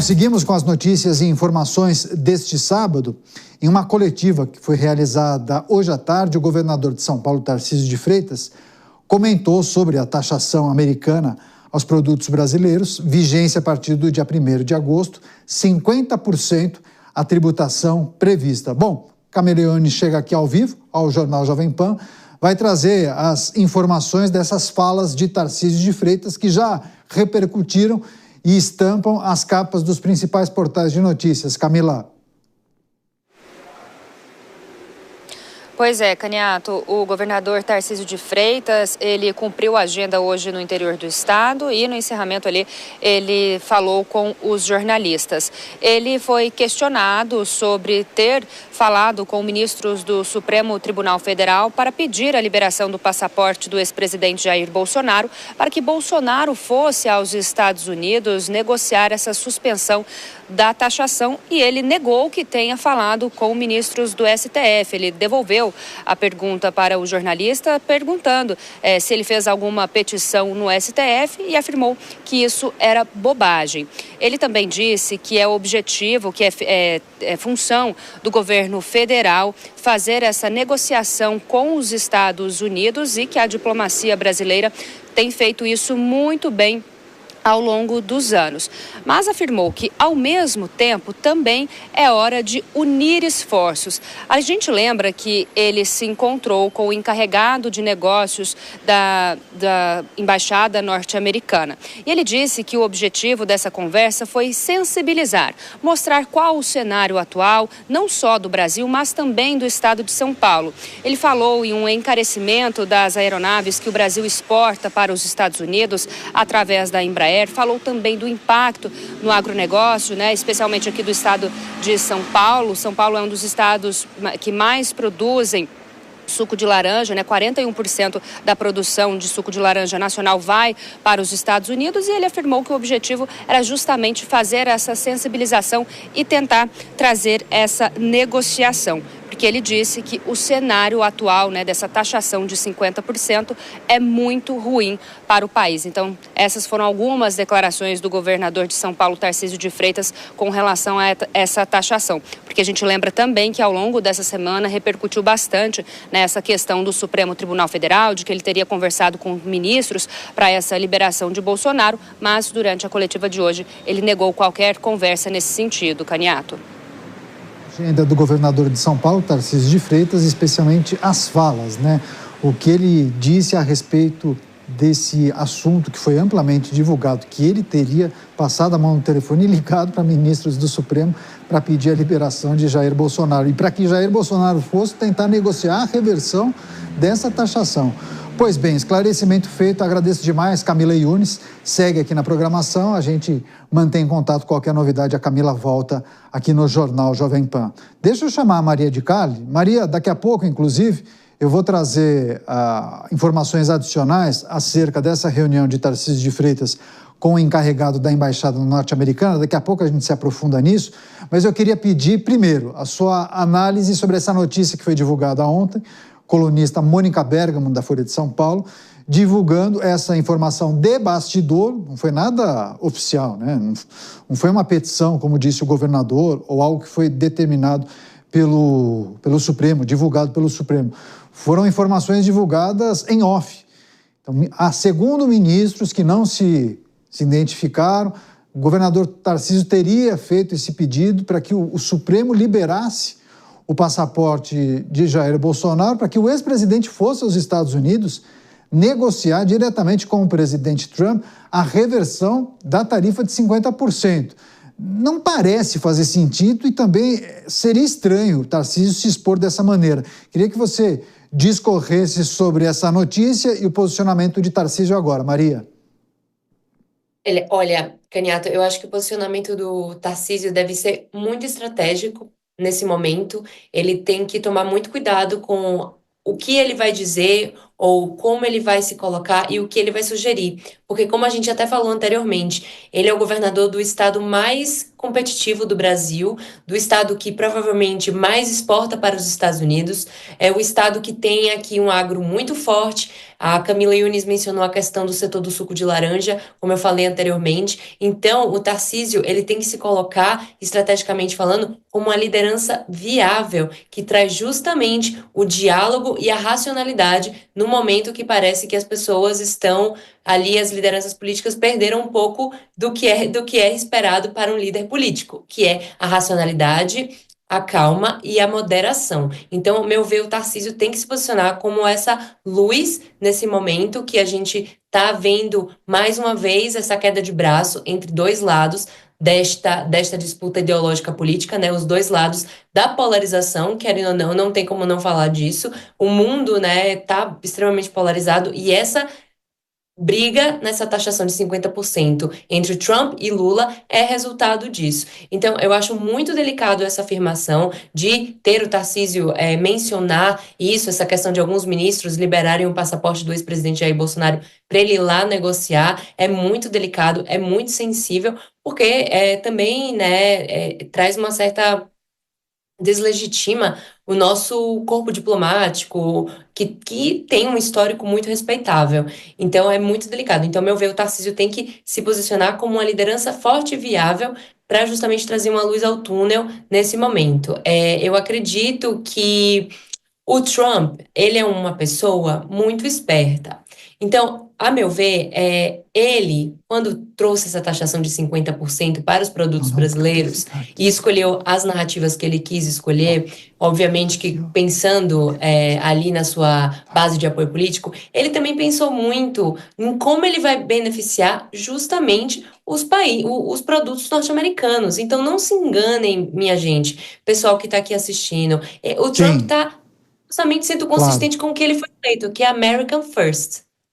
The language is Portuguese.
Seguimos com as notícias e informações deste sábado. Em uma coletiva que foi realizada hoje à tarde, o governador de São Paulo, Tarcísio de Freitas, comentou sobre a taxação americana aos produtos brasileiros, vigência a partir do dia 1º de agosto, 50% a tributação prevista. Bom, Cameleone chega aqui ao vivo, ao Jornal Jovem Pan, vai trazer as informações dessas falas de Tarcísio de Freitas que já repercutiram e estampam as capas dos principais portais de notícias. Camila. Pois é, Caniato, o governador Tarcísio de Freitas, ele cumpriu a agenda hoje no interior do estado e no encerramento ali ele falou com os jornalistas. Ele foi questionado sobre ter falado com ministros do Supremo Tribunal Federal para pedir a liberação do passaporte do ex-presidente Jair Bolsonaro, para que Bolsonaro fosse aos Estados Unidos negociar essa suspensão da taxação, e ele negou que tenha falado com ministros do STF. Ele devolveu a pergunta para o jornalista, perguntando se ele fez alguma petição no STF, e afirmou que isso era bobagem. Ele também disse que é objetivo, que é função do governo federal fazer essa negociação com os Estados Unidos e que a diplomacia brasileira tem feito isso muito bem ao longo dos anos, mas afirmou que, ao mesmo tempo, também é hora de unir esforços. A gente lembra que ele se encontrou com o encarregado de negócios da Embaixada norte-americana. E ele disse que o objetivo dessa conversa foi sensibilizar, mostrar qual o cenário atual, não só do Brasil, mas também do estado de São Paulo. Ele falou em um encarecimento das aeronaves que o Brasil exporta para os Estados Unidos através da Embraer. Falou também do impacto no agronegócio, especialmente aqui do estado de São Paulo. São Paulo é um dos estados que mais produzem suco de laranja, 41% da produção de suco de laranja nacional vai para os Estados Unidos, e ele afirmou que o objetivo era justamente fazer essa sensibilização e tentar trazer essa negociação. Porque ele disse que o cenário atual, dessa taxação de 50% é muito ruim para o país. Então, essas foram algumas declarações do governador de São Paulo, Tarcísio de Freitas, com relação a essa taxação. Porque a gente lembra também que ao longo dessa semana repercutiu bastante nessa questão do Supremo Tribunal Federal, de que ele teria conversado com ministros para essa liberação de Bolsonaro, mas durante a coletiva de hoje ele negou qualquer conversa nesse sentido, Caniato. Agenda do governador de São Paulo, Tarcísio de Freitas, especialmente as falas, O que ele disse a respeito desse assunto que foi amplamente divulgado, que ele teria passado a mão no telefone e ligado para ministros do Supremo para pedir a liberação de Jair Bolsonaro. E para que Jair Bolsonaro fosse tentar negociar a reversão dessa taxação. Pois bem, esclarecimento feito, agradeço demais. Camila Yunes segue aqui na programação, a gente mantém contato, qualquer novidade, a Camila volta aqui no Jornal Jovem Pan. Deixa eu chamar a Maria de Carli. Maria, daqui a pouco, inclusive, eu vou trazer informações adicionais acerca dessa reunião de Tarcísio de Freitas com o encarregado da Embaixada norte-americana. Daqui a pouco a gente se aprofunda nisso, mas eu queria pedir, primeiro, a sua análise sobre essa notícia que foi divulgada ontem, colunista Mônica Bergamo, da Folha de São Paulo, divulgando essa informação de bastidor, não foi nada oficial, não foi uma petição, como disse o governador, ou algo que foi determinado pelo Supremo, divulgado pelo Supremo. Foram informações divulgadas em off. Então, segundo ministros que não se identificaram, o governador Tarcísio teria feito esse pedido para que o Supremo liberasse o passaporte de Jair Bolsonaro, para que o ex-presidente fosse aos Estados Unidos negociar diretamente com o presidente Trump a reversão da tarifa de 50%. Não parece fazer sentido e também seria estranho o Tarcísio se expor dessa maneira. Queria que você discorresse sobre essa notícia e o posicionamento de Tarcísio agora. Maria. Olha, Caniato, eu acho que o posicionamento do Tarcísio deve ser muito estratégico nesse momento. Ele tem que tomar muito cuidado com o que ele vai dizer, ou como ele vai se colocar e o que ele vai sugerir. Porque, como a gente até falou anteriormente, ele é o governador do estado mais competitivo do Brasil, do estado que provavelmente mais exporta para os Estados Unidos, é o estado que tem aqui um agro muito forte. A Camila Yunes mencionou a questão do setor do suco de laranja, como eu falei anteriormente. Então, o Tarcísio, ele tem que se colocar, estrategicamente falando, como uma liderança viável, que traz justamente o diálogo e a racionalidade no momento que parece que as pessoas estão ali, as lideranças políticas perderam um pouco do que é esperado para um líder político, que é a racionalidade, a calma e a moderação. Então, ao meu ver, o Tarcísio tem que se posicionar como essa luz nesse momento que a gente está vendo mais uma vez essa queda de braço entre dois lados desta disputa ideológica política, né? Os dois lados da polarização, querendo ou não, não tem como não falar disso. O mundo, né, tá extremamente polarizado e essa briga nessa taxação de 50% entre Trump e Lula é resultado disso. Então, eu acho muito delicado essa afirmação de ter o Tarcísio mencionar isso, essa questão de alguns ministros liberarem o passaporte do ex-presidente Jair Bolsonaro para ele ir lá negociar. É muito delicado, é muito sensível, porque também, né, traz uma certa deslegitima o nosso corpo diplomático, que tem um histórico muito respeitável. Então, é muito delicado. Então, meu ver, o Tarcísio tem que se posicionar como uma liderança forte e viável para justamente trazer uma luz ao túnel nesse momento. Eu acredito que o Trump, ele é uma pessoa muito esperta. Então, a meu ver, ele, quando trouxe essa taxação de 50% para os produtos brasileiros e escolheu as narrativas que ele quis escolher, obviamente que pensando ali na sua base de apoio político, ele também pensou muito em como ele vai beneficiar justamente os produtos norte-americanos. Então, não se enganem, minha gente, pessoal que está aqui assistindo. O Trump Sim, está justamente sendo claro. consistente com o que ele foi feito, que é American First.